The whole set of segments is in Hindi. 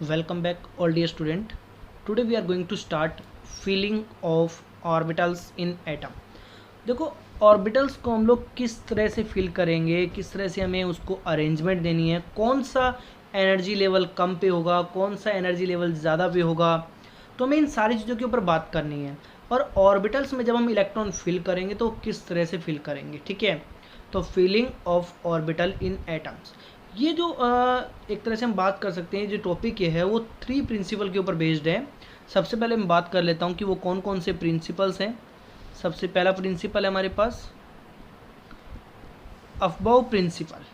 Welcome back all dear student. Today we are going to start filling of orbitals in atom. देखो ऑर्बिटल्स को हम लोग किस तरह से फिल करेंगे, किस तरह से हमें उसको अरेंजमेंट देनी है, कौन सा एनर्जी लेवल कम पे होगा, कौन सा एनर्जी लेवल ज़्यादा पे होगा, तो हमें इन सारी चीज़ों के ऊपर बात करनी है। और ऑर्बिटल्स में जब हम इलेक्ट्रॉन फिल करेंगे तो किस तरह से फिल करेंगे, ठीक है। तो filling of orbital in atoms, ये जो एक तरह से हम बात कर सकते हैं, जो टॉपिक ये है वो 3 प्रिंसिपल के ऊपर बेस्ड है। सबसे पहले मैं बात कर लेता हूँ कि वो कौन कौन से प्रिंसिपल्स हैं। सबसे पहला प्रिंसिपल है हमारे पास अबव प्रिंसिपल।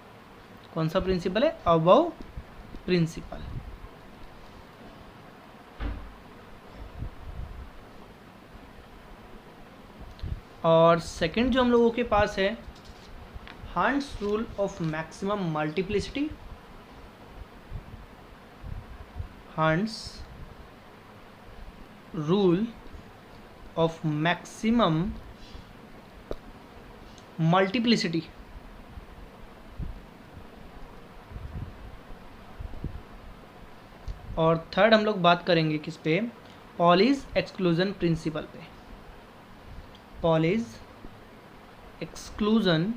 कौन सा प्रिंसिपल है? Above principal. और सेकंड जो हम लोगों के पास है hearts rule of maximum multiplicity. Hearts rule of maximum multiplicity. और थर्ड हम लोग बात करेंगे किस पे? पॉलीज एक्सक्लूजन प्रिंसिपल पे। पॉलीज एक्सक्लूजन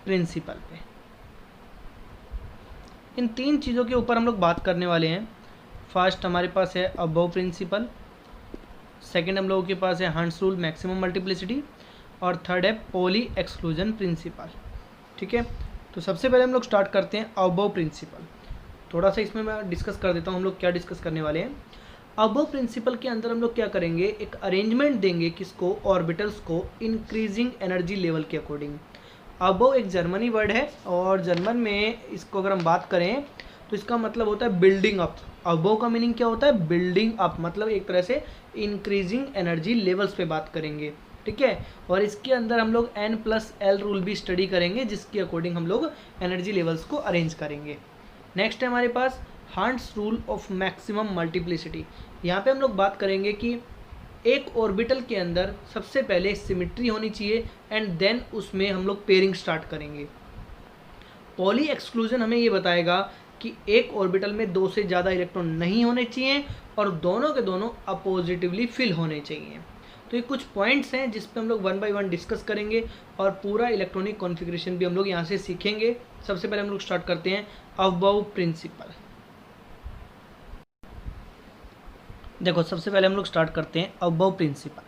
प्रिंसिपल पे। इन 3 चीज़ों के ऊपर हम लोग बात करने वाले हैं। फर्स्ट हमारे पास है अबव प्रिंसिपल, सेकंड हम लोगों के पास है हार्ट्स रूल मैक्सिमम मल्टीप्लिसिटी, और थर्ड है पॉली एक्सक्लूजन प्रिंसिपल, ठीक है। तो सबसे पहले हम लोग स्टार्ट करते हैं अबव प्रिंसिपल। थोड़ा सा इसमें मैं डिस्कस कर देता हूँ हम लोग क्या डिस्कस करने वाले हैं। अबव प्रिंसिपल के अंदर हम लोग क्या करेंगे, एक अरेंजमेंट देंगे किसको? ऑर्बिटल्स को इंक्रीजिंग एनर्जी लेवल के अकॉर्डिंग। अबव एक जर्मनी वर्ड है और जर्मन में इसको अगर हम बात करें तो इसका मतलब होता है बिल्डिंग अप। अबव का मीनिंग क्या होता है? बिल्डिंग अप, मतलब एक तरह से इंक्रीजिंग एनर्जी लेवल्स पे बात करेंगे, ठीक है। और इसके अंदर हम लोग N+L रूल भी स्टडी करेंगे, जिसके अकॉर्डिंग हम लोग एनर्जी लेवल्स को अरेंज करेंगे। नेक्स्ट है हमारे पास Hund's rule of maximum multiplicity. यहाँ पे हम लोग बात करेंगे कि एक ऑर्बिटल के अंदर सबसे पहले सिमिट्री होनी चाहिए एंड देन उसमें हम लोग पेयरिंग स्टार्ट करेंगे। पॉली एक्सक्लूजन हमें ये बताएगा कि एक ऑर्बिटल में 2 से ज़्यादा इलेक्ट्रॉन नहीं होने चाहिए और दोनों के दोनों अपोजिटिवली फिल होने चाहिए। तो ये कुछ पॉइंट्स हैं जिस पे हम लोग 1 बाय 1 डिस्कस करेंगे और पूरा इलेक्ट्रॉनिक कॉन्फ़िगरेशन भी हम लोग यहाँ से सीखेंगे। सबसे पहले हम लोग स्टार्ट करते हैं अबव प्रिंसिपल। देखो सबसे पहले हम लोग स्टार्ट करते हैं अबव प्रिंसिपल।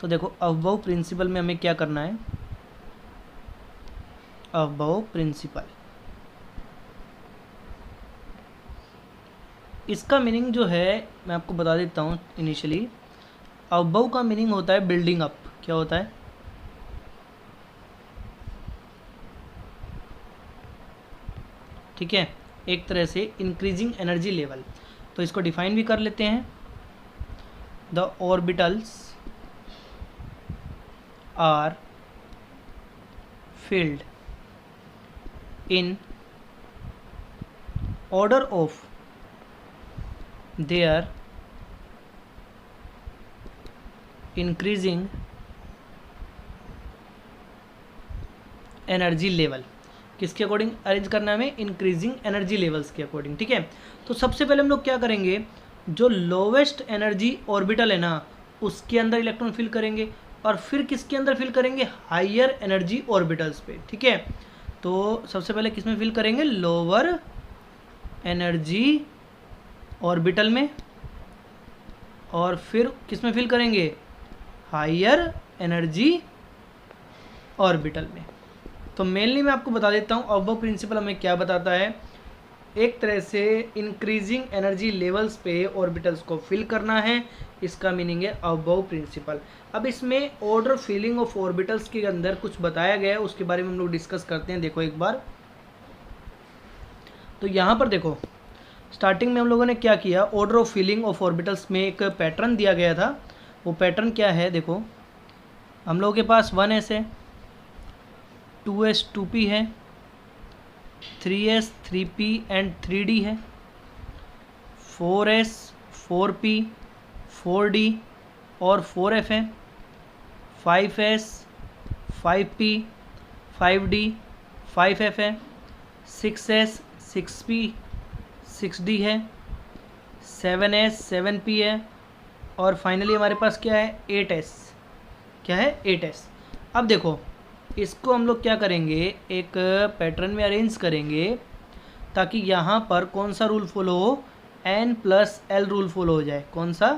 तो देखो अबव प्रिंसिपल में हमें क्या करना है? अबव प्रिंसिपल, इसका मीनिंग जो है मैं आपको बता देता हूँ इनिशियली। अबव का मीनिंग होता है बिल्डिंग अप। क्या होता है? ठीक है, एक तरह से इंक्रीजिंग एनर्जी लेवल। तो इसको डिफाइन भी कर लेते हैं। The orbitals are filled in order of their increasing energy level. किसके अकॉर्डिंग अरेंज करना है हमें? इंक्रीजिंग एनर्जी लेवल्स के अकॉर्डिंग, ठीक है। तो सबसे पहले हम लोग क्या करेंगे, जो लोवेस्ट एनर्जी ऑर्बिटल है ना उसके अंदर इलेक्ट्रॉन फिल करेंगे और फिर किसके अंदर फिल करेंगे? हायर एनर्जी ऑर्बिटल्स पे, ठीक है। तो सबसे पहले किस में फिल करेंगे? लोअर एनर्जी ऑर्बिटल में, और फिर किस में फिल करेंगे? हायर एनर्जी ऑर्बिटल में। तो मेनली मैं आपको बता देता हूँ अबव प्रिंसिपल हमें क्या बताता है। एक तरह से इंक्रीजिंग एनर्जी लेवल्स पे ऑर्बिटल्स को फिल करना है, इसका मीनिंग है अबव प्रिंसिपल। अब इसमें ऑर्डर फिलिंग ऑफ ऑर्बिटल्स के अंदर कुछ बताया गया है, उसके बारे में हम लोग डिस्कस करते हैं। देखो एक बार, तो यहाँ पर देखो स्टार्टिंग में हम लोगों ने क्या किया, order of filling of orbitals में एक पैटर्न दिया गया था। वो पैटर्न क्या है? देखो हम लोगों के पास 1s है, 2s 2p है, 3s 3p एंड 3d है, 4s 4p 4d और 4f है, 5s 5p 5d 5f है, 6s 6p 6D है, 7S 7P है, और फाइनली हमारे पास क्या है 8S। क्या है 8S। अब देखो इसको हम लोग क्या करेंगे, एक पैटर्न में अरेंज करेंगे ताकि यहाँ पर कौन सा रूल फॉलो हो, N+L रूल फॉलो हो जाए। कौन सा,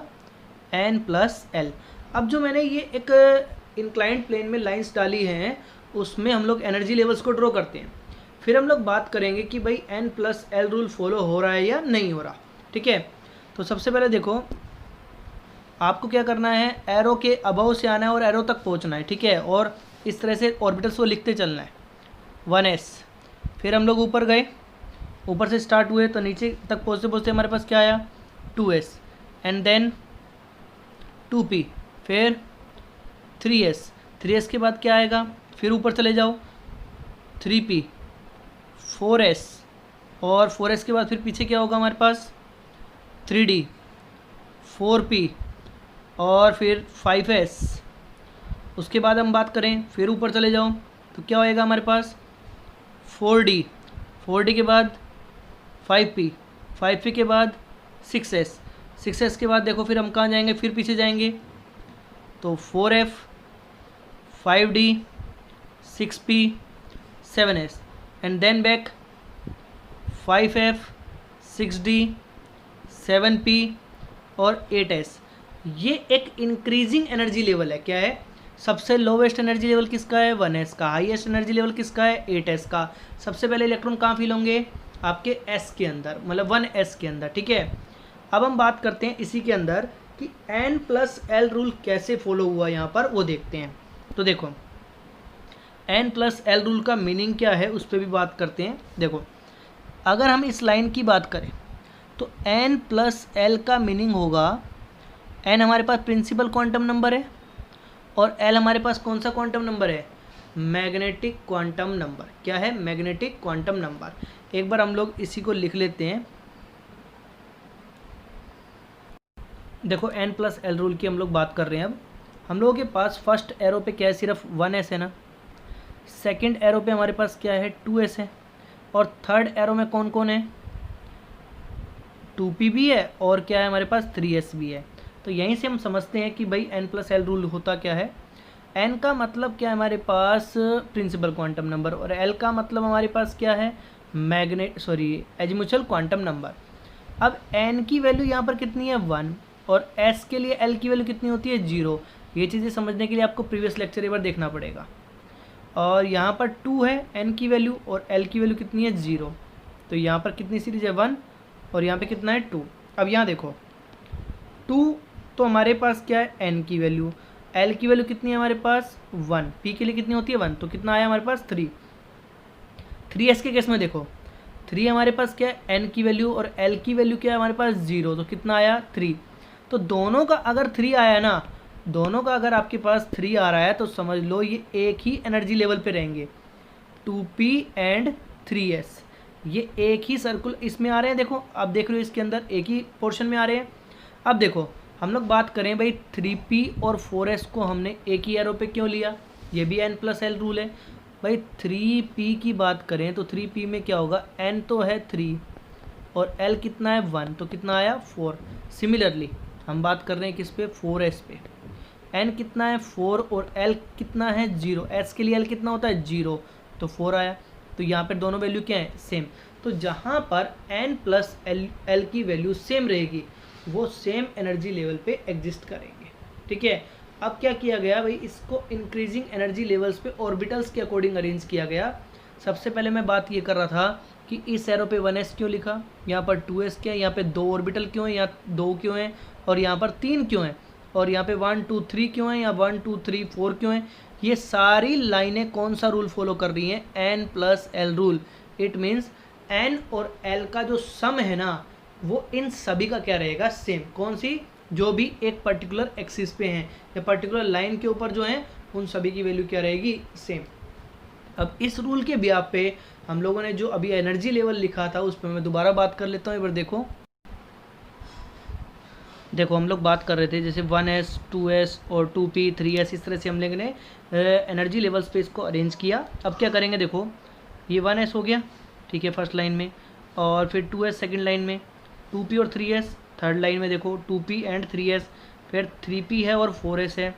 N+L। अब जो मैंने ये एक इंक्लाइंड प्लेन में लाइंस डाली हैं उसमें हम लोग एनर्जी लेवल्स को ड्रॉ करते हैं, फिर हम लोग बात करेंगे कि भाई N+L रूल फॉलो हो रहा है या नहीं हो रहा। ठीक है, तो सबसे पहले देखो आपको क्या करना है, एरो के अबव से आना है और एरो तक पहुंचना है। ठीक है, और इस तरह से ऑर्बिटल्स को लिखते चलना है। 1S, फिर हम लोग ऊपर गए, ऊपर से स्टार्ट हुए तो नीचे तक पहुँचते पहुँचते हमारे पास क्या आया 2S, एंड देन 2P, फिर 3S, 3S के बाद क्या आएगा, फिर ऊपर चले जाओ 3P, 4S, और 4S के बाद फिर पीछे क्या होगा हमारे पास 3D, 4P, और फिर 5S। उसके बाद हम बात करें फिर ऊपर चले जाओ तो क्या होएगा हमारे पास 4D, 4D के बाद 5P, 5P के बाद 6S, 6S के बाद देखो फिर हम कहाँ जाएंगे, फिर पीछे जाएंगे तो 4F, 5D, 6P, 7S, and then back 5F, 6D, 7P और 8S। ये एक इंक्रीजिंग एनर्जी लेवल है। क्या है, सबसे लोवेस्ट एनर्जी लेवल किसका है 1S का, हाईएस्ट एनर्जी लेवल किसका है 8S का। सबसे पहले इलेक्ट्रॉन कहाँ फील होंगे, आपके S के अंदर, मतलब 1S के अंदर। ठीक है, अब हम बात करते हैं इसी के अंदर कि N+L रूल कैसे फॉलो हुआ यहाँ पर, वो देखते हैं। तो देखो N+L रूल का मीनिंग क्या है उस पर भी बात करते हैं। देखो अगर हम इस लाइन की बात करें तो N+L का मीनिंग होगा, N हमारे पास प्रिंसिपल क्वांटम नंबर है और L हमारे पास कौन सा क्वांटम नंबर है, मैग्नेटिक क्वांटम नंबर। क्या है, मैग्नेटिक क्वांटम नंबर। एक बार हम लोग इसी को लिख लेते हैं। देखो N+L रूल की हम लोग बात कर रहे हैं। अब हम लोगों के पास फर्स्ट एरो पे क्या है, सिर्फ 1S है ना, सेकंड एरो पे हमारे पास क्या है 2S है, और थर्ड एरो में कौन कौन है 2P भी है और क्या है हमारे पास 3S भी है। तो यहीं से हम समझते हैं कि भाई N+L रूल होता क्या है। N का मतलब क्या है हमारे पास प्रिंसिपल क्वांटम नंबर, और L का मतलब हमारे पास क्या है एजिमुचल क्वांटम नंबर। अब N की वैल्यू यहाँ पर कितनी है 1, और S के लिए L की वैल्यू कितनी होती है 0। ये चीज़ें समझने के लिए आपको प्रीवियस लेक्चर एक बार देखना पड़ेगा। और यहाँ पर 2 है N की वैल्यू और L की वैल्यू कितनी है 0, तो यहाँ पर कितनी सीरीज है 1, और यहाँ पे कितना है 2। अब यहाँ देखो 2 तो हमारे पास क्या है N की वैल्यू, L की वैल्यू कितनी है हमारे पास 1, P के लिए कितनी होती है 1, तो कितना आया हमारे पास 3। 3S के केस में देखो 3 हमारे पास क्या है N की वैल्यू और L की वैल्यू क्या है हमारे पास 0, तो कितना आया 3। तो दोनों का अगर 3 आया ना, दोनों का अगर आपके पास 3 आ रहा है तो समझ लो ये एक ही एनर्जी लेवल पे रहेंगे, 2P एंड 3S। ये एक ही सर्कुल इसमें आ रहे हैं। देखो आप देख रहे हो इसके अंदर एक ही पोर्शन में आ रहे हैं। अब देखो हम लोग बात करें भाई 3P और 4S को हमने एक ही एरो पे क्यों लिया, ये भी N+L रूल है। भाई 3P की बात करें तो 3P में क्या होगा, N तो है 3 और L कितना है 1, तो कितना आया 4। सिमिलरली हम बात कर रहे हैं किस पे 4S पे, N कितना है 4 और L कितना है 0। S के लिए L कितना होता है 0, तो 4 आया। तो यहाँ पर दोनों वैल्यू क्या है सेम। तो जहाँ पर N+L की वैल्यू सेम रहेगी वो सेम एनर्जी लेवल पे एग्जिस्ट करेंगे। ठीक है, अब क्या किया गया भाई, इसको इंक्रीजिंग एनर्जी लेवल्स पे ऑर्बिटल्स के अकॉर्डिंग अरेंज किया गया। सबसे पहले मैं बात ये कर रहा था कि इस एरो पे 1S क्यों लिखा, यहाँ पर 2S क्या है, यहाँ पे 2 ऑर्बिटल क्यों है, यहाँ 2 क्यों है, और यहाँ पर 3 क्यों है, और यहाँ पे 1 2 3 क्यों है, या 1 2 3 4 क्यों है। ये सारी लाइनें कौन सा रूल फॉलो कर रही हैं, N+L rule. It means N और L का जो सम है ना वो इन सभी का क्या रहेगा सेम। कौन सी, जो भी एक पर्टिकुलर एक्सिस पे हैं या पर्टिकुलर लाइन के ऊपर जो हैं उन सभी की वैल्यू क्या रहेगी सेम। अब इस रूल के बिहाफ पे हम लोगों ने जो अभी एनर्जी लेवल लिखा था उस पर मैं दोबारा बात कर लेता हूँ। एक बार देखो हम लोग बात कर रहे थे जैसे 1S 2S और 2P 3S, इस तरह से हम लोगों ने एनर्जी लेवल्स पे इसको अरेंज किया। अब क्या करेंगे, देखो ये 1S हो गया, ठीक है फर्स्ट लाइन में, और फिर 2s सेकेंड लाइन में, 2p और 3s थर्ड लाइन में देखो 2p एंड 3s, फिर 3p है और 4s है,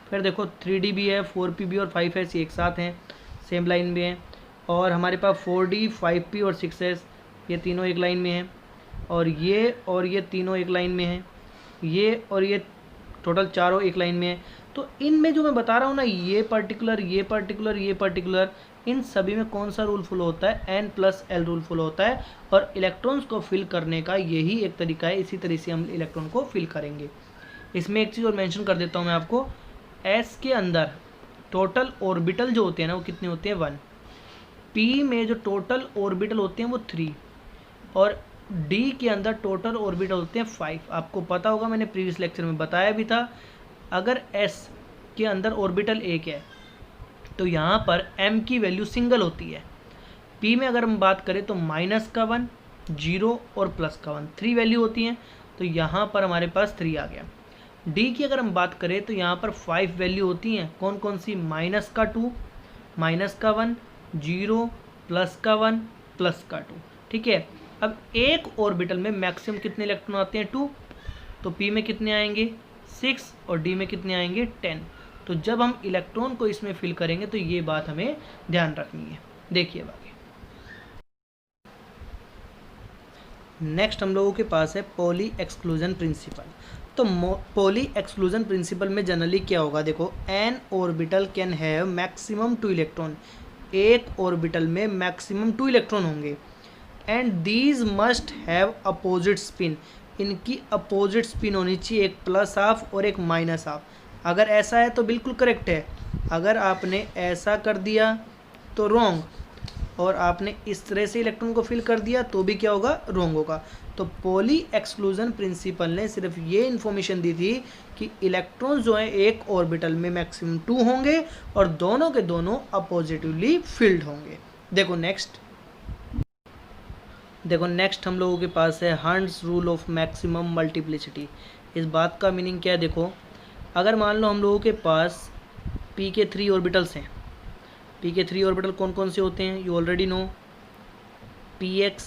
फिर देखो 3d भी है, 4p भी और 5s एक साथ हैं, सेम लाइन में है, और हमारे पास 4d 5p और 6s ये तीनों एक लाइन में हैं, और ये तीनों एक लाइन में हैं, ये और ये टोटल चारों एक लाइन में है। तो इनमें जो मैं बता रहा हूँ ना, ये पर्टिकुलर इन सभी में कौन सा रूल फॉलो होता है, n+l रूल फॉलो होता है, और इलेक्ट्रॉन्स को फिल करने का यही एक तरीका है। इसी तरीके से हम इलेक्ट्रॉन को फिल करेंगे। इसमें एक चीज़ और मेंशन कर देता हूँ मैं आपको, s के अंदर टोटल ऑर्बिटल जो होते हैं ना वो कितने होते हैं 1, p में जो टोटल ऑर्बिटल होते हैं वो 3, और d के अंदर टोटल ऑर्बिटल होते हैं 5। आपको पता होगा, मैंने प्रीवियस लेक्चर में बताया भी था, अगर s के अंदर ऑर्बिटल एक है तो यहाँ पर m की वैल्यू सिंगल होती है। p में अगर हम बात करें तो -1, 0 और +1 3 वैल्यू होती हैं, तो यहाँ पर हमारे पास 3 आ गया। d की अगर हम बात करें तो यहाँ पर 5 वैल्यू होती हैं, कौन कौन सी, -2, -1, 0, +1, +2। ठीक है, अब एक ऑर्बिटल में मैक्सिमम कितने इलेक्ट्रॉन आते हैं 2, तो p में कितने आएंगे 6 और d में कितने आएंगे 10। तो जब हम इलेक्ट्रॉन को इसमें फिल करेंगे तो ये बात हमें ध्यान रखनी है। देखिए आगे, नेक्स्ट हम लोगों के पास है पॉली एक्सक्लूजन प्रिंसिपल। तो पॉली एक्सक्लूजन प्रिंसिपल में जनरली क्या होगा, देखो N orbital can have maximum 2 electron, एक ऑर्बिटल में मैक्सिमम 2 इलेक्ट्रॉन होंगे, and these must have opposite spin, इनकी अपोजिट स्पिन होनी चाहिए, एक +हाफ और एक -हाफ। अगर ऐसा है तो बिल्कुल करेक्ट है, अगर आपने ऐसा कर दिया तो रॉन्ग, और आपने इस तरह से इलेक्ट्रॉन को फिल कर दिया तो भी क्या होगा, रॉन्ग होगा। तो पॉली एक्सक्लूजन प्रिंसिपल ने सिर्फ ये इन्फॉर्मेशन दी थी कि इलेक्ट्रॉन जो है एक ऑर्बिटल में मैक्सिमम 2 होंगे और दोनों के दोनों अपोजिटिवली फिल्ड होंगे। देखो नेक्स्ट हम लोगों के पास है hunts rule of maximum multiplicity. इस बात का मीनिंग क्या है, देखो अगर मान लो हम लोगों के पास p के 3 ऑर्बिटल्स हैं, p के 3 ऑर्बिटल कौन कौन से होते हैं, you already know, px,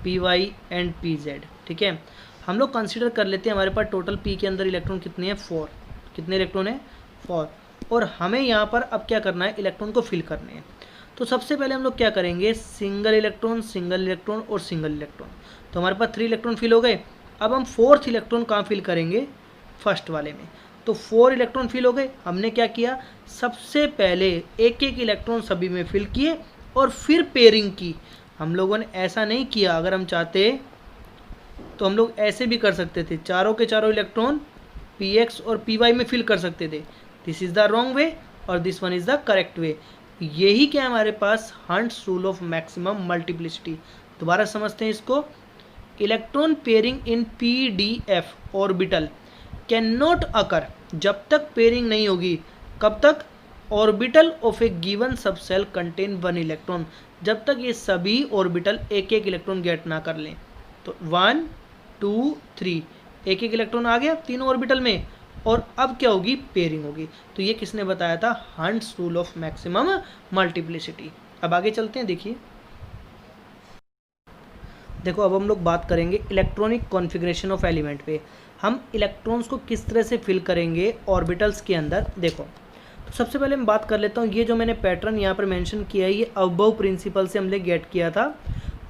py and pz। ठीक है, हम लोग कंसीडर कर लेते हैं हमारे पास टोटल p के अंदर इलेक्ट्रॉन कितने हैं 4, कितने इलेक्ट्रॉन हैं 4, और हमें यहाँ पर अब क्या करना है, इलेक्ट्रॉन को फिल करने हैं। तो सबसे पहले हम लोग क्या करेंगे, सिंगल इलेक्ट्रॉन और सिंगल इलेक्ट्रॉन। तो हमारे पास 3 इलेक्ट्रॉन फिल हो गए। अब हम 4th इलेक्ट्रॉन कहाँ फिल करेंगे, फर्स्ट वाले में। तो 4 इलेक्ट्रॉन फिल हो गए। हमने क्या किया, सबसे पहले एक एक इलेक्ट्रॉन सभी में फिल किए और फिर पेयरिंग की। हम लोगों ने ऐसा नहीं किया, अगर हम चाहते तो हम लोग ऐसे भी कर सकते थे, चारों के चारों इलेक्ट्रॉन px और py में फिल कर सकते थे। This is the wrong way और this one is the correct way. यही क्या है हमारे पास, Hund's rule of maximum multiplicity. दोबारा समझते हैं इसको, electron pairing in pdf orbital can not occur, जब तक पेयरिंग नहीं होगी, कब तक, orbital of a given subshell contain 1 electron, जब तक ये सभी ऑर्बिटल एक एक इलेक्ट्रॉन गेट ना कर लें। तो 1 2 3 एक एक इलेक्ट्रॉन आ गया तीनों ऑर्बिटल में, और अब क्या होगी, पेयरिंग होगी। तो ये किसने बताया था, hunts rule of maximum multiplicity. अब आगे चलते हैं, देखो अब हम लोग बात करेंगे इलेक्ट्रॉनिक कॉन्फ़िगरेशन ऑफ एलिमेंट पे। हम इलेक्ट्रॉन्स को किस तरह से फिल करेंगे ऑर्बिटल्स के अंदर। देखो तो सबसे पहले मैं बात कर लेता हूँ, ये जो मैंने पैटर्न यहाँ पर मेंशन किया है, ये अबव प्रिंसिपल से हमने गेट किया था,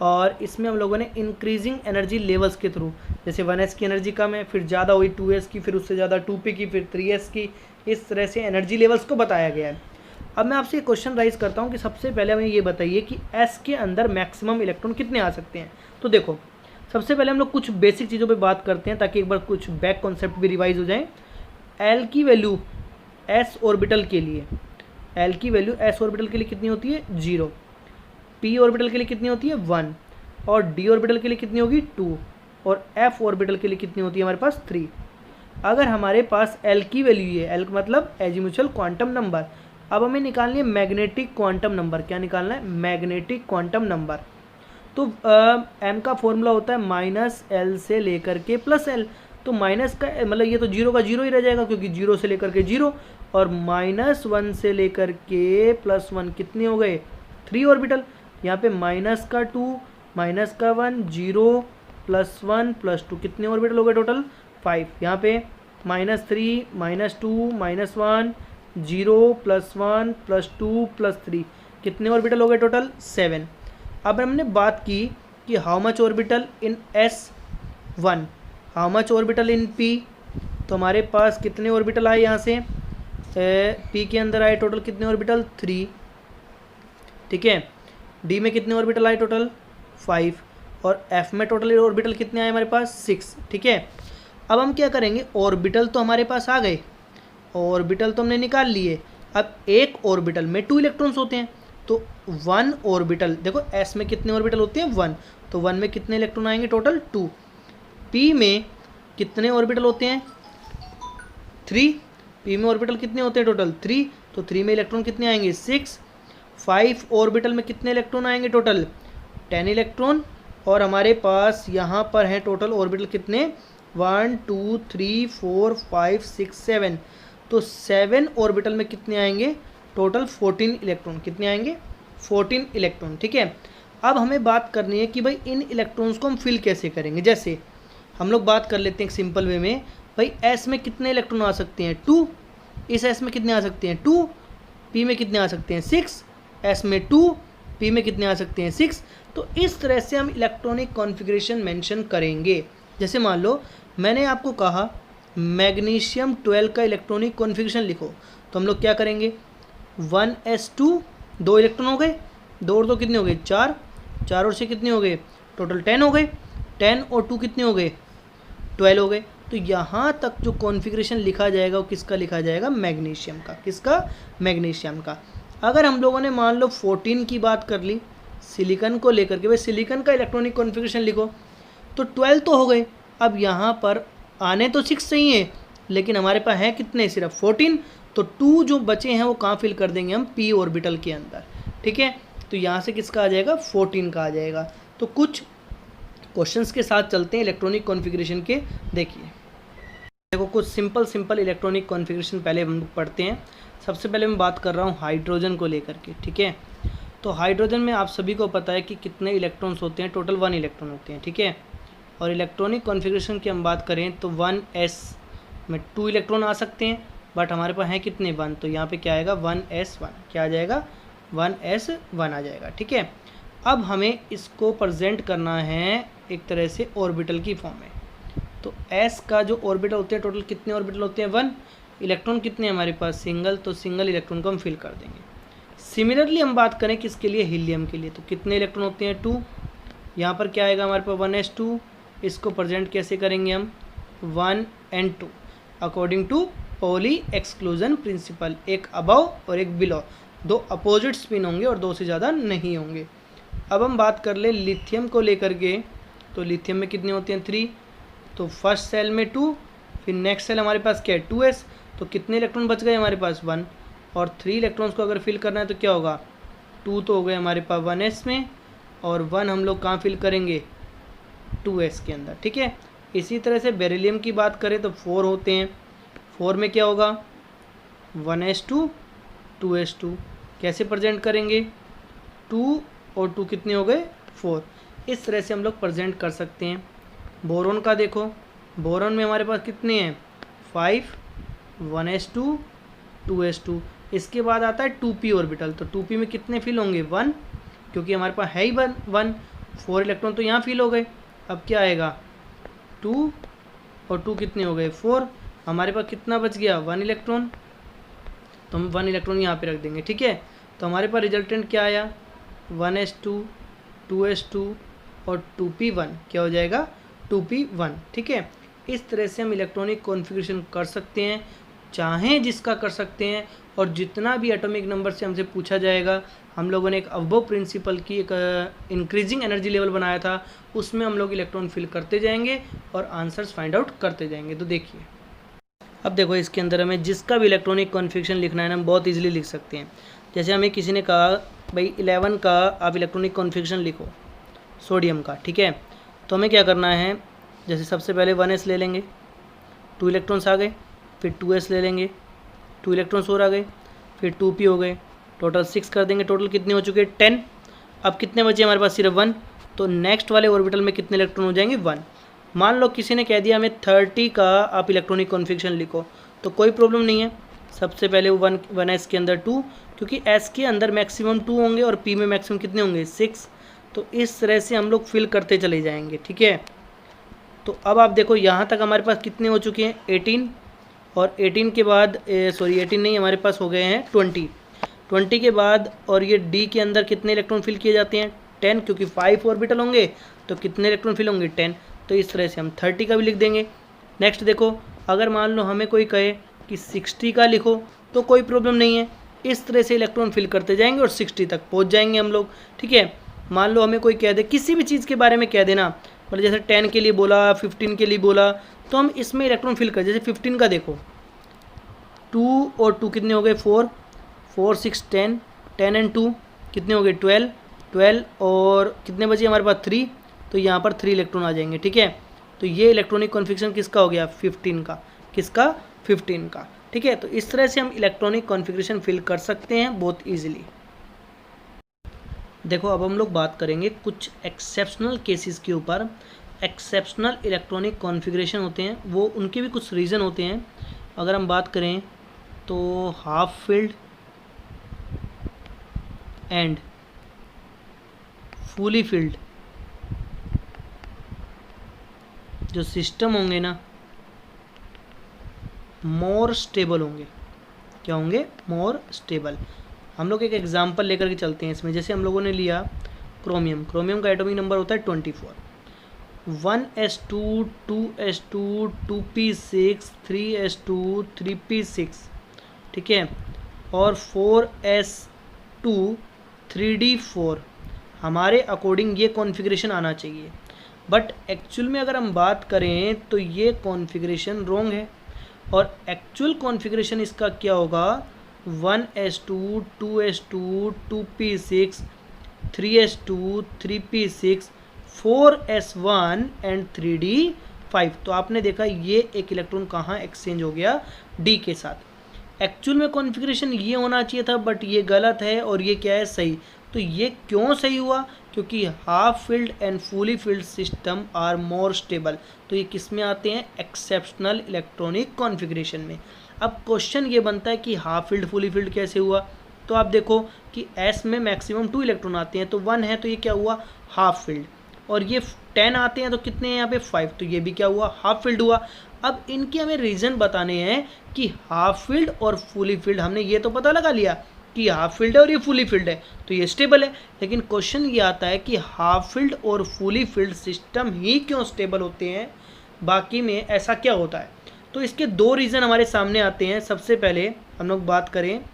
और इसमें हम लोगों ने इंक्रीजिंग एनर्जी लेवल्स के थ्रू, जैसे 1s की एनर्जी कम है, फिर ज़्यादा हुई 2s की, फिर उससे ज़्यादा 2p की, फिर 3s की, इस तरह से एनर्जी लेवल्स को बताया गया है। अब मैं आपसे एक क्वेश्चन राइज करता हूँ कि सबसे पहले हमें ये बताइए कि s के अंदर मैक्सिमम इलेक्ट्रॉन कितने आ सकते हैं। तो देखो सबसे पहले हम लोग कुछ बेसिक चीज़ों पे बात करते हैं ताकि एक बार कुछ बैक कॉन्सेप्ट भी रिवाइज हो जाए। l की वैल्यू s ऑर्बिटल के लिए, l की वैल्यू s ऑर्बिटल के लिए कितनी होती है 0, p ऑर्बिटल के लिए कितनी होती है 1, और d ऑर्बिटल के लिए कितनी होगी 2, और f ऑर्बिटल के लिए कितनी होती है हमारे पास 3। अगर हमारे पास l की वैल्यू है, l मतलब एजीमुचुअल क्वांटम नंबर, अब हमें निकालनी है मैग्नेटिक क्वांटम नंबर। क्या निकालना है, मैग्नेटिक क्वांटम नंबर। तो m का फॉर्मूला होता है -l से लेकर के +l, तो माइनस का मतलब ये तो 0 का 0 ही रह जाएगा, क्योंकि 0 से लेकर के 0, और -1 से लेकर के +1 कितने हो गए 3 ऑर्बिटल। यहाँ पे -2 माइनस का 1, 0 + 1 + 2, कितने ऑर्बिटल हो गए टोटल 5। यहाँ पे -3 -2 -1 0 + 1 + 2 + 3, कितने ऑर्बिटल हो गए टोटल 7। अब हमने बात की कि how much orbital in S1, how much orbital in P, तो हमारे पास कितने ऑर्बिटल आए यहाँ से, P के अंदर आए टोटल कितने ऑर्बिटल 3, ठीक है। D में कितने ऑर्बिटल आए टोटल 5, और F में टोटल ऑर्बिटल कितने आए हमारे पास 6, ठीक है। अब हम क्या करेंगे, ऑर्बिटल तो हमारे पास आ गए, ऑर्बिटल तो हमने निकाल लिए। अब एक ऑर्बिटल में 2 इलेक्ट्रॉन्स होते हैं, तो 1 ऑर्बिटल, देखो S में कितने ऑर्बिटल होते हैं 1, तो 1 में कितने इलेक्ट्रॉन आएंगे टोटल 2। P में कितने ऑर्बिटल होते हैं 3, P में ऑर्बिटल कितने होते हैं टोटल 3, तो 3 में इलेक्ट्रॉन कितने आएंगे 6। 5 ऑर्बिटल में कितने इलेक्ट्रॉन आएंगे टोटल 10 इलेक्ट्रॉन, और हमारे पास यहाँ पर है टोटल ऑर्बिटल कितने 1 2 3 4 5 6 7, तो 7 ऑर्बिटल में कितने आएंगे टोटल 14 इलेक्ट्रॉन, कितने आएंगे 14 इलेक्ट्रॉन, ठीक है। अब हमें बात करनी है कि भाई इन इलेक्ट्रॉन्स को हम फिल कैसे करेंगे। जैसे हम लोग बात कर लेते हैं एक सिंपल वे में, भाई S में कितने इलेक्ट्रॉन आ सकते हैं 2, इस S में कितने आ सकते हैं 2, P में कितने आ सकते हैं 6, S में 2, P में कितने आ सकते हैं 6। तो इस तरह से हम इलेक्ट्रॉनिक कॉन्फ़िगरेशन मेंशन करेंगे। जैसे मान लो मैंने आपको कहा मैग्नीशियम 12 का इलेक्ट्रॉनिक कॉन्फ़िगरेशन लिखो, तो हम लोग क्या करेंगे 1s2, 2 इलेक्ट्रॉन हो गए, 2 और 2 कितने हो गए 4, 4 और 6 कितने हो गए टोटल 10 हो गए, 10 और 2 कितने हो गए 12 हो गए। तो यहाँ तक जो कॉन्फ़िगरेशन लिखा जाएगा वो किसका लिखा जाएगा मैग्नीशियम का, किसका मैग्नीशियम का। अगर हम लोगों ने मान लो 14 की बात कर ली सिलिकॉन को लेकर के, भाई सिलिकॉन का इलेक्ट्रॉनिक कॉन्फ़िगरेशन लिखो, तो 12 तो हो गए। अब यहाँ पर आने तो 6 चाहिए, लेकिन हमारे पास है कितने सिर्फ 14, तो 2 जो बचे हैं वो कहाँ फिल कर देंगे हम P ऑर्बिटल के अंदर, ठीक है। तो यहाँ से किसका आ जाएगा 14 का आ जाएगा। तो कुछ क्वेश्चंस के साथ चलते हैं इलेक्ट्रॉनिक कॉन्फ़िगरेशन के। देखिए देखो कुछ सिंपल इलेक्ट्रॉनिक कॉन्फ़िगरेशन पहले हम पढ़ते हैं। सबसे पहले मैं बात कर रहा हूँ हाइड्रोजन को लेकर के, ठीक है। तो हाइड्रोजन में आप सभी को पता है कि कितने इलेक्ट्रॉन्स होते हैं, टोटल 1 इलेक्ट्रॉन होते हैं, ठीक है। और इलेक्ट्रॉनिक कॉन्फ़िगरेशन की हम बात करें तो 1s में 2 इलेक्ट्रॉन आ सकते हैं, बट हमारे पास है कितने 1, तो यहाँ पे क्या आएगा 1s1, क्या आ जाएगा 1s1 आ जाएगा, ठीक है। अब हमें इसको प्रेजेंट करना है एक तरह से ऑर्बिटल की फॉर्म में। तो s का जो ऑर्बिटल होते हैं टोटल कितने ऑर्बिटल होते हैं 1, इलेक्ट्रॉन कितने हमारे पास सिंगल, तो सिंगल इलेक्ट्रॉन को हम फिल कर देंगे। सिमिलरली हम बात करें किसके लिए हीलियम के लिए, तो कितने इलेक्ट्रॉन होते हैं 2, यहाँ पर क्या आएगा हमारे पास 1s2, इसको प्रेजेंट कैसे करेंगे हम 1 and 2 according to Pauli exclusion principle, एक अबव और एक बिलो, 2 अपोजिट स्पिन होंगे और 2 से ज़्यादा नहीं होंगे। अब हम बात कर ले लिथियम को लेकर के, तो लिथियम में कितने होते हैं 3, तो फर्स्ट सेल में 2, फिर नेक्स्ट सेल हमारे पास क्या है 2s, तो कितने इलेक्ट्रॉन बच गए हमारे पास 1, और 3 इलेक्ट्रॉन्स को अगर फिल करना है तो क्या होगा 2 तो हो गए हमारे पास 1s में, और 1 हम लोग कहाँ फिल करेंगे 2s के अंदर, ठीक है। इसी तरह से बेरिलियम की बात करें तो 4 होते हैं, 4 में क्या होगा 1s2 2s2, कैसे प्रेजेंट करेंगे 2 और 2 कितने हो गए 4, इस तरह से हम लोग प्रेजेंट कर सकते हैं। बोरोन का देखो, बोरोन में हमारे पास कितने हैं 5, 1s2 2s2, इसके बाद आता है 2p ऑर्बिटल, तो 2p में कितने फिल होंगे 1, क्योंकि हमारे पास है ही 1, 4 इलेक्ट्रॉन तो यहाँ फिल हो गए। अब क्या आएगा 2 और 2 कितने हो गए 4, हमारे पास कितना बच गया 1 इलेक्ट्रॉन, तो हम 1 इलेक्ट्रॉन यहाँ पे रख देंगे, ठीक है। तो हमारे पास रिजल्टेंट क्या आया 1s2 2s2 और 2p1, क्या हो जाएगा 2p1, ठीक है। इस तरह से हम इलेक्ट्रॉनिक कॉन्फ़िगरेशन कर सकते हैं, चाहें जिसका कर सकते हैं, और जितना भी एटॉमिक नंबर से हमसे पूछा जाएगा, हम लोगों ने एक अबव प्रिंसिपल की एक इंक्रीजिंग एनर्जी लेवल बनाया था, उसमें हम लोग इलेक्ट्रॉन फिल करते जाएंगे और आंसर्स फाइंड आउट करते जाएंगे। तो देखिए अब देखो इसके अंदर हमें जिसका भी इलेक्ट्रॉनिक कॉन्फ़िगरेशन लिखना है ना हम बहुत ईजिली लिख सकते हैं। जैसे हमें किसी ने कहा भाई 11 का आप इलेक्ट्रॉनिक कॉन्फ़िगरेशन लिखो सोडियम का, ठीक है। तो हमें क्या करना है, जैसे सबसे पहले 1s ले लेंगे, 2 इलेक्ट्रॉन्स आ गए, फिर 2s ले लेंगे, 2 इलेक्ट्रॉन्स और आ गए, फिर 2p हो गए, टोटल 6 कर देंगे, टोटल कितने हो चुके 10। अब कितने बचे हमारे पास सिर्फ 1, तो तो नेक्स्ट वाले ऑर्बिटल में कितने इलेक्ट्रॉन हो जाएंगे 1। मान लो किसी ने कह दिया हमें 30 का आप इलेक्ट्रॉनिक कॉन्फिगरेशन लिखो, तो कोई प्रॉब्लम नहीं है। सबसे पहले 1s के अंदर 2, क्योंकि s के अंदर मैक्सिमम 2 होंगे और p में मैक्सिमम कितने होंगे 6। तो इस तरह से हम लोग फिल करते चले जाएंगे, ठीक है। तो अब आप देखो यहाँ तक हमारे पास कितने हो चुके हैं 18, और 18 के बाद 18 नहीं, हमारे पास हो गए हैं 20 के बाद, और ये d के अंदर कितने इलेक्ट्रॉन फिल किए जाते हैं 10, क्योंकि 5 ऑर्बिटल होंगे तो कितने इलेक्ट्रॉन फिल होंगे 10। तो इस तरह से हम 30 का भी लिख देंगे। नेक्स्ट देखो, अगर मान लो हमें कोई कहे कि 60 का लिखो तो कोई प्रॉब्लम नहीं है, इस तरह से इलेक्ट्रॉन फिल करते जाएंगे और 60 तक पहुंच जाएंगे हम लोग, ठीक है। मान लो हमें कोई कह दे किसी भी चीज़ के बारे में कह देना, मतलब जैसे 10 के लिए बोला, 15 के लिए बोला, तो हम इसमें इलेक्ट्रॉन फिल कर, जैसे 15 का देखो 2 और 2 कितने हो गए 4, 4 6 10, 10 एंड 2 कितने हो गए 12 और कितने बचे हमारे पास 3, तो यहाँ पर 3 इलेक्ट्रॉन आ जाएंगे, ठीक है। तो ये इलेक्ट्रॉनिक कॉन्फिगरेशन किसका हो गया 15 का, किसका 15 का, ठीक है। तो इस तरह से हम इलेक्ट्रॉनिक कॉन्फ़िगरेशन फिल कर सकते हैं बहुत इजीली। देखो अब हम लोग बात करेंगे कुछ एक्सेप्शनल केसेस के ऊपर। एक्सेप्शनल इलेक्ट्रॉनिक कॉन्फ़िगरेशन होते हैं वो, उनके भी कुछ रीज़न होते हैं। अगर हम बात करें तो half filled and fully field जो सिस्टम होंगे ना, मोर स्टेबल होंगे। क्या होंगे मोर स्टेबल। हम लोग एक एग्जांपल लेकर के चलते हैं इसमें। जैसे हम लोगों ने लिया क्रोमियम, क्रोमियम का एटॉमिक नंबर होता है 24, 1s2 2s2 2p6 3s2 3p6, ठीक है, और 4s2 3d4। हमारे अकॉर्डिंग ये कॉन्फ़िगरेशन आना चाहिए, बट एक्चुअल में अगर हम बात करें तो ये कॉन्फ़िगरेशन रॉन्ग है। और एक्चुअल कॉन्फ़िगरेशन इसका क्या होगा 1s2 2s2 2p6 3s2 3p6 4s1 and 3d5। तो आपने देखा ये एक इलेक्ट्रॉन कहाँ एक्सचेंज हो गया d के साथ। एक्चुअल में कॉन्फ़िगरेशन ये होना चाहिए था, बट ये गलत है और ये क्या है सही। तो ये क्यों सही हुआ, क्योंकि half filled and fully filled system are more stable. तो ये किस में आते हैं एक्सेप्शनल इलेक्ट्रॉनिक कॉन्फ़िगरेशन में। अब क्वेश्चन ये बनता है कि हाफ फिल्ड फुली फिल्ड कैसे हुआ। तो आप देखो कि S में मैक्सिमम 2 इलेक्ट्रॉन आते हैं, तो 1 है तो ये क्या हुआ हाफ फिल्ड, और ये 10 आते हैं तो कितने हैं यहाँ पे 5, तो ये भी क्या हुआ हाफ फिल्ड हुआ। अब इनके हमें रीज़न बताने हैं कि हाफ फील्ड और फुली फील्ड। हमने ये तो पता लगा लिया कि हाफ फील्ड है और ये फुली फील्ड है तो ये स्टेबल है, लेकिन क्वेश्चन ये आता है कि हाफ फील्ड और फुली फील्ड सिस्टम ही क्यों स्टेबल होते हैं, बाकी में ऐसा क्या होता है। तो इसके 2 रीज़न हमारे सामने आते हैं। सबसे पहले हम लोग बात करें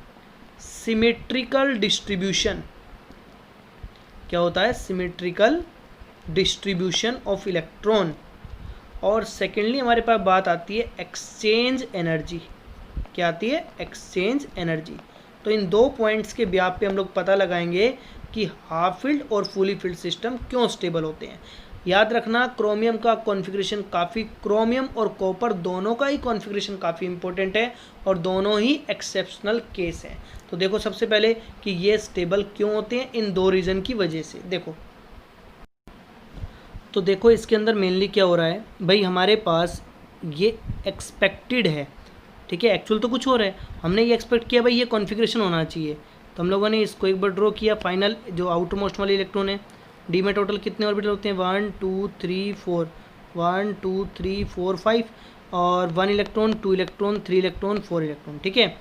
सिमेट्रिकल डिस्ट्रीब्यूशन। क्या होता है सिमेट्रिकल डिस्ट्रीब्यूशन ऑफ इलेक्ट्रॉन, और सेकेंडली हमारे पास बात आती है एक्सचेंज एनर्जी। क्या आती है एक्सचेंज एनर्जी। तो इन 2 पॉइंट्स के ब्याप पे हम लोग पता लगाएंगे कि हाफ फील्ड और फुली फील्ड सिस्टम क्यों स्टेबल होते हैं। याद रखना क्रोमियम का कॉन्फ़िगरेशन काफ़ी, क्रोमियम और कॉपर दोनों का ही कॉन्फ़िगरेशन काफ़ी इंपॉर्टेंट है और दोनों ही एक्सेप्शनल केस हैं। तो देखो सबसे पहले कि ये स्टेबल क्यों होते हैं, इन 2 रीज़न की वजह से। देखो इसके अंदर मेनली क्या हो रहा है भाई, हमारे पास ये एक्सपेक्टेड है, ठीक है, एक्चुअल तो कुछ और है। हमने ये एक्सपेक्ट किया भाई ये कॉन्फ़िगरेशन होना चाहिए, तो हम लोगों ने इसको एक बार ड्रॉ किया। फाइनल जो आउटर मोस्ट वाले इलेक्ट्रॉन है, डी में टोटल कितने ऑर्बिटल होते हैं 1 2 3 4, 1 2 3 4 5, और 1 इलेक्ट्रॉन 2 इलेक्ट्रॉन 3 इलेक्ट्रॉन 4 इलेक्ट्रॉन, ठीक है।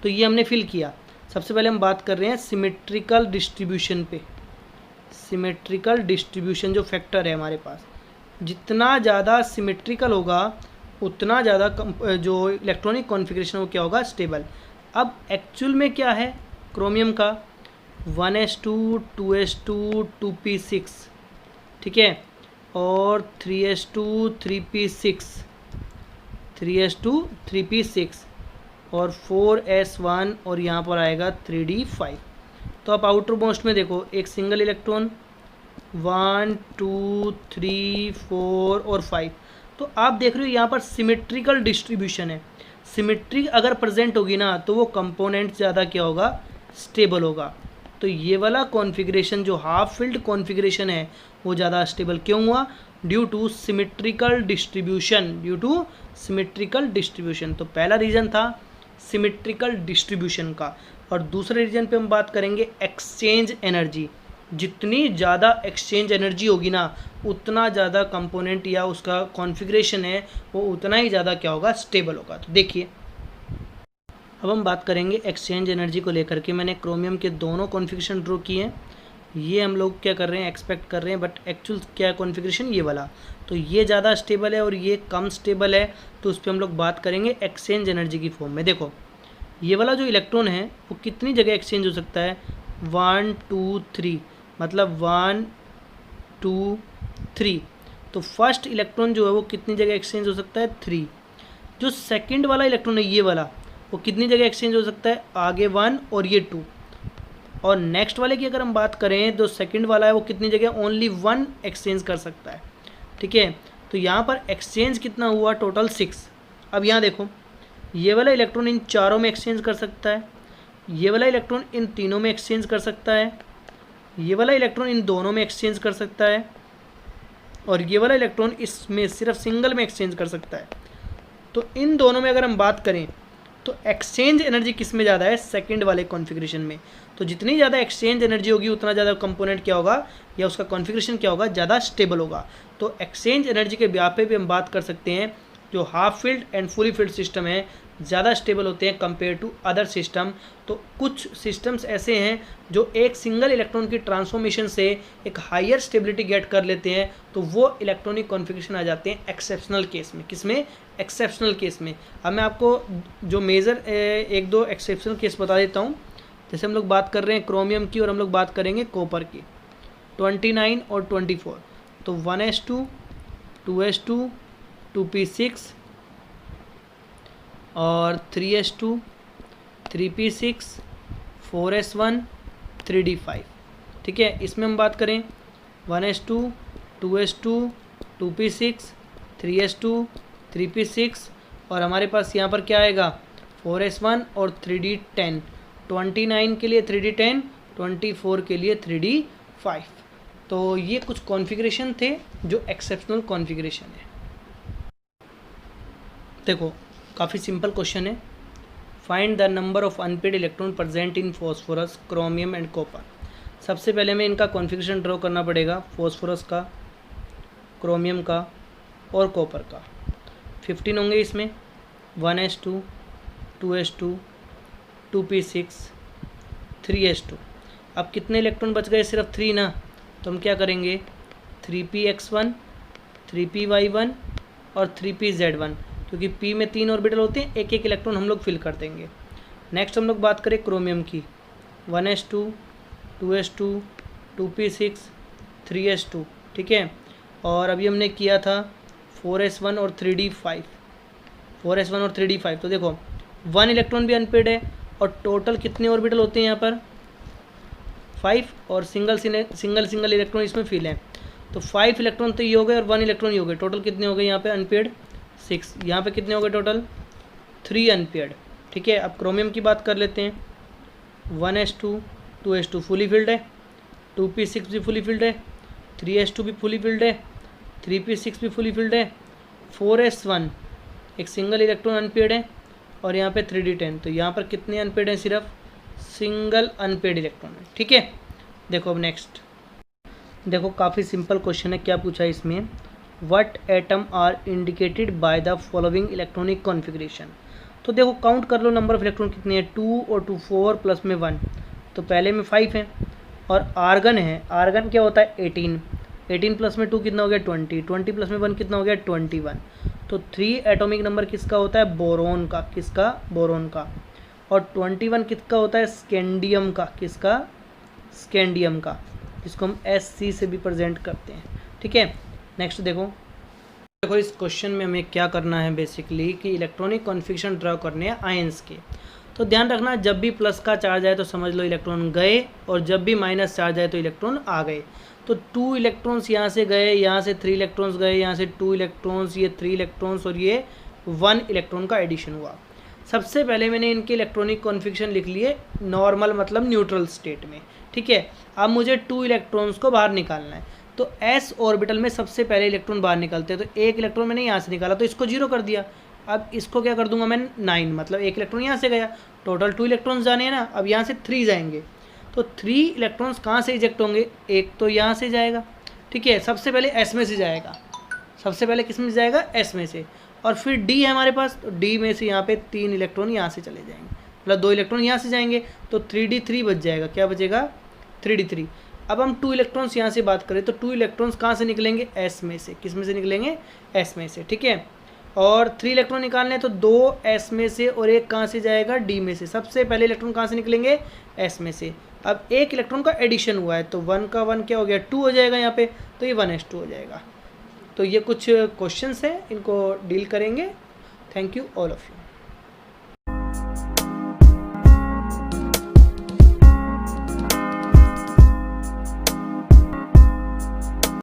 तो ये हमने फिल किया। सबसे पहले हम बात कर रहे हैं सिमेट्रिकल डिस्ट्रीब्यूशन पे। सिमेट्रिकल डिस्ट्रीब्यूशन जो फैक्टर है हमारे पास, जितना ज़्यादा सिमेट्रिकल होगा उतना ज़्यादा जो इलेक्ट्रॉनिक कॉन्फ़िगरेशन वो क्या होगा स्टेबल। अब एक्चुअल में क्या है क्रोमियम का 1s2 2s2 2p6, ठीक है, और 3s2 3p6 3s2 3p6 और 4s1 और यहाँ पर आएगा 3d5। तो आप आउटर मोस्ट में देखो एक सिंगल इलेक्ट्रॉन 1 2 3 4 और 5। तो आप देख रहे हो यहाँ पर सिमेट्रिकल डिस्ट्रीब्यूशन है। सिमेट्री अगर प्रेजेंट होगी ना तो वो कंपोनेंट ज़्यादा क्या होगा स्टेबल होगा। तो ये वाला कॉन्फ़िगरेशन जो हाफ फील्ड कॉन्फ़िगरेशन है वो ज़्यादा स्टेबल क्यों हुआ? Due two symmetrical distribution. तो पहला रीज़न था सिमेट्रिकल डिस्ट्रीब्यूशन का, और दूसरे रीजन पे हम बात करेंगे एक्सचेंज एनर्जी। जितनी ज़्यादा एक्सचेंज एनर्जी होगी ना, उतना ज़्यादा कंपोनेंट या उसका कॉन्फ़िगरेशन है वो उतना ही ज़्यादा क्या होगा? स्टेबल होगा। तो देखिए अब हम बात करेंगे एक्सचेंज एनर्जी को लेकर के। मैंने क्रोमियम के दोनों कॉन्फ़िगरेशन ड्रॉ किए हैं। ये हम लोग क्या कर रहे हैं? एक्सपेक्ट कर रहे हैं, बट एक्चुअल क्या कॉन्फ़िगरेशन ये वाला। तो ये ज़्यादा स्टेबल है और ये कम स्टेबल है, तो उस पर हम लोग बात करेंगे एक्सचेंज एनर्जी की फॉर्म में। देखो ये वाला जो इलेक्ट्रॉन है वो कितनी जगह एक्सचेंज हो सकता है? 1 2 3, मतलब 1 2 3। तो फर्स्ट इलेक्ट्रॉन जो है वो कितनी जगह एक्सचेंज हो सकता है? 3। जो सेकंड वाला इलेक्ट्रॉन है ये वाला, वो कितनी जगह एक्सचेंज हो सकता है? आगे 1 और ये 2। और नेक्स्ट वाले की अगर हम बात करें तो सेकंड वाला है वो कितनी जगह? ओनली 1 एक्सचेंज कर सकता है। ठीक है, तो यहाँ पर एक्सचेंज कितना हुआ? टोटल 6। अब यहाँ देखो ये वाला इलेक्ट्रॉन इन चारों में एक्सचेंज कर सकता है, ये वाला इलेक्ट्रॉन इन तीनों में एक्सचेंज कर सकता है, ये वाला इलेक्ट्रॉन इन दोनों में एक्सचेंज कर सकता है, और ये वाला इलेक्ट्रॉन इसमें सिर्फ सिंगल में एक्सचेंज कर सकता है। तो इन दोनों में अगर हम बात करें तो एक्सचेंज एनर्जी किस में ज़्यादा है? सेकंड वाले कॉन्फ़िगरेशन में। तो जितनी ज़्यादा एक्सचेंज एनर्जी होगी उतना ज़्यादा कंपोनेंट क्या होगा या उसका कॉन्फ़िगरेशन क्या होगा? ज़्यादा स्टेबल होगा। तो एक्सचेंज एनर्जी के ब्याह पे भी हम बात कर सकते हैं जो half field and fully field system है ज़्यादा स्टेबल होते हैं कंपेयर टू अदर सिस्टम। तो कुछ सिस्टम्स ऐसे हैं जो एक सिंगल इलेक्ट्रॉन की ट्रांसफॉर्मेशन से एक हायर स्टेबिलिटी गेट कर लेते हैं, तो वो इलेक्ट्रॉनिक कॉन्फ़िगरेशन आ जाते हैं एक्सेप्शनल केस में। किस में? एक्सेप्शनल केस में। अब मैं आपको जो मेजर एक दो एक्सेप्शनल केस बता देता हूँ। जैसे हम लोग बात कर रहे हैं क्रोमियम की और हम लोग बात करेंगे कॉपर की, 29 और 24। तो 1s2 2s2 2p6 और 3s2 3p6 4s1 3d5। ठीक है, इसमें हम बात करें 1s2 2s2 2p6 3s2 3p6 और हमारे पास यहाँ पर क्या आएगा? 4s1 और 3d10। 29 के लिए 3d10, 24 के लिए 3d5। तो ये कुछ कॉन्फ़िगरेशन थे जो एक्सेप्शनल कॉन्फ़िगरेशन है। देखो काफ़ी सिंपल क्वेश्चन है। Find the number of unpaired electron present in phosphorus, chromium and copper. सबसे पहले हमें इनका कॉन्फ़िगरेशन ड्रॉ करना पड़ेगा, फॉस्फोरस का, क्रोमियम का और कॉपर का। 15 होंगे इसमें, 1s2 2s2 2p6 3s2। अब कितने इलेक्ट्रॉन बच गए? सिर्फ 3 ना। तो हम क्या करेंगे? 3px1 3py1 और 3pz1, क्योंकि p में 3 ऑर्बिटल होते हैं, एक एक इलेक्ट्रॉन हम लोग फिल कर देंगे। नेक्स्ट हम लोग बात करें क्रोमियम की, 1s2 2s2 2p6 3s2। ठीक है, और अभी हमने किया था 4s1 और 3d5, 4s1 और 3d5। तो देखो 1 इलेक्ट्रॉन भी अनपेड है और टोटल कितने ऑर्बिटल होते हैं यहाँ पर? 5, और सिंगल इलेक्ट्रॉन इसमें फिल है। तो 5 इलेक्ट्रॉन तो ये हो गए और 1 इलेक्ट्रॉन ये हो गए। टोटल कितने हो गए यहाँ पे अनपेड? 6। यहाँ पे कितने हो गए टोटल? 3 अनपेड। ठीक है, अब क्रोमियम की बात कर लेते हैं। 1s2 2s2 फुली फिल्ड है, 2p6 भी फुली फिल्ड है, 3s2 भी फुली फिल्ड है, 3p6 भी फुली फिल्ड है, 4s1 एक सिंगल इलेक्ट्रॉन अनपेड है और यहाँ पे 3d10। तो यहाँ पर कितने अनपेड हैं? सिर्फ सिंगल अनपेड इलेक्ट्रॉन है। ठीक है, देखो अब नेक्स्ट देखो, काफ़ी सिंपल क्वेश्चन है। क्या पूछा है इसमें? What atom are indicated by the following electronic configuration. तो देखो काउंट कर लो नंबर ऑफ इलेक्ट्रॉन कितने हैं, 2 और 2 4 प्लस में 1, तो पहले में 5 है। और आर्गन है, आर्गन क्या होता है? 18, 18 प्लस में 2 कितना हो गया? 20, 20 प्लस में 1 कितना हो गया? 21। तो 3 एटॉमिक नंबर किसका होता है? बोरोन का। किसका? बोरोन का। और 21 किसका होता है? स्कैंडियम का। किसका? स्कैंडियम का, जिसको हम SC से भी प्रेजेंट करते हैं। ठीक है, नेक्स्ट देखो इस क्वेश्चन में हमें क्या करना है बेसिकली कि इलेक्ट्रॉनिक कॉन्फ़िगरेशन ड्रा करने हैं आयंस के। तो ध्यान रखना, जब भी प्लस का चार्ज आए तो समझ लो इलेक्ट्रॉन गए, और जब भी माइनस चार्ज आए तो इलेक्ट्रॉन आ गए। तो 2 इलेक्ट्रॉन्स यहाँ से गए, यहाँ से 3 इलेक्ट्रॉन्स गए, यहाँ से 2 इलेक्ट्रॉन्स, ये 3 इलेक्ट्रॉन्स और ये 1 इलेक्ट्रॉन का एडिशन हुआ। सबसे पहले मैंने इनके इलेक्ट्रॉनिक कॉन्फ़िगरेशन लिख लिए नॉर्मल, मतलब न्यूट्रल स्टेट में। ठीक है। अब मुझे 2 इलेक्ट्रॉन्स को बाहर निकालना है, तो s ऑर्बिटल में सबसे पहले इलेक्ट्रॉन बाहर निकलते हैं, तो एक इलेक्ट्रॉन मैंने यहाँ से निकाला तो इसको 0 कर दिया। अब इसको क्या कर दूंगा मैं 9, मतलब एक इलेक्ट्रॉन यहाँ से गया, टोटल 2 इलेक्ट्रॉन्स जाने हैं ना, अब यहाँ से 3 जाएंगे, तो 3 इलेक्ट्रॉन्स कहाँ से इजेक्ट होंगे, एक तो यहाँ से जाएगा, ठीक है, सबसे पहले s में से जाएगा, सबसे पहले किस में से जाएगा, s में से, और फिर d है हमारे पास, तो d में से यहाँ पे 3 इलेक्ट्रॉन यहाँ से चले जाएंगे, मतलब 2 इलेक्ट्रॉन यहाँ से जाएंगे, तो 3d3 बच जाएगा, क्या बचेगा 3d3। अब हम 2 इलेक्ट्रॉन्स यहाँ से बात करें तो 2 इलेक्ट्रॉन्स कहाँ से निकलेंगे, s में से, किस में से निकलेंगे, s में से, ठीक है। और 3 इलेक्ट्रॉन निकालने हैं तो 2 s में से और एक कहाँ से जाएगा, d में से, सबसे पहले इलेक्ट्रॉन कहाँ से निकलेंगे, s में से। अब एक इलेक्ट्रॉन का एडिशन हुआ है तो 1 का 1 क्या हो गया, 2 हो जाएगा यहाँ पे, तो ये 1s2 हो जाएगा। तो ये कुछ क्वेश्चंस हैं, इनको डील करेंगे। Thank you all of you.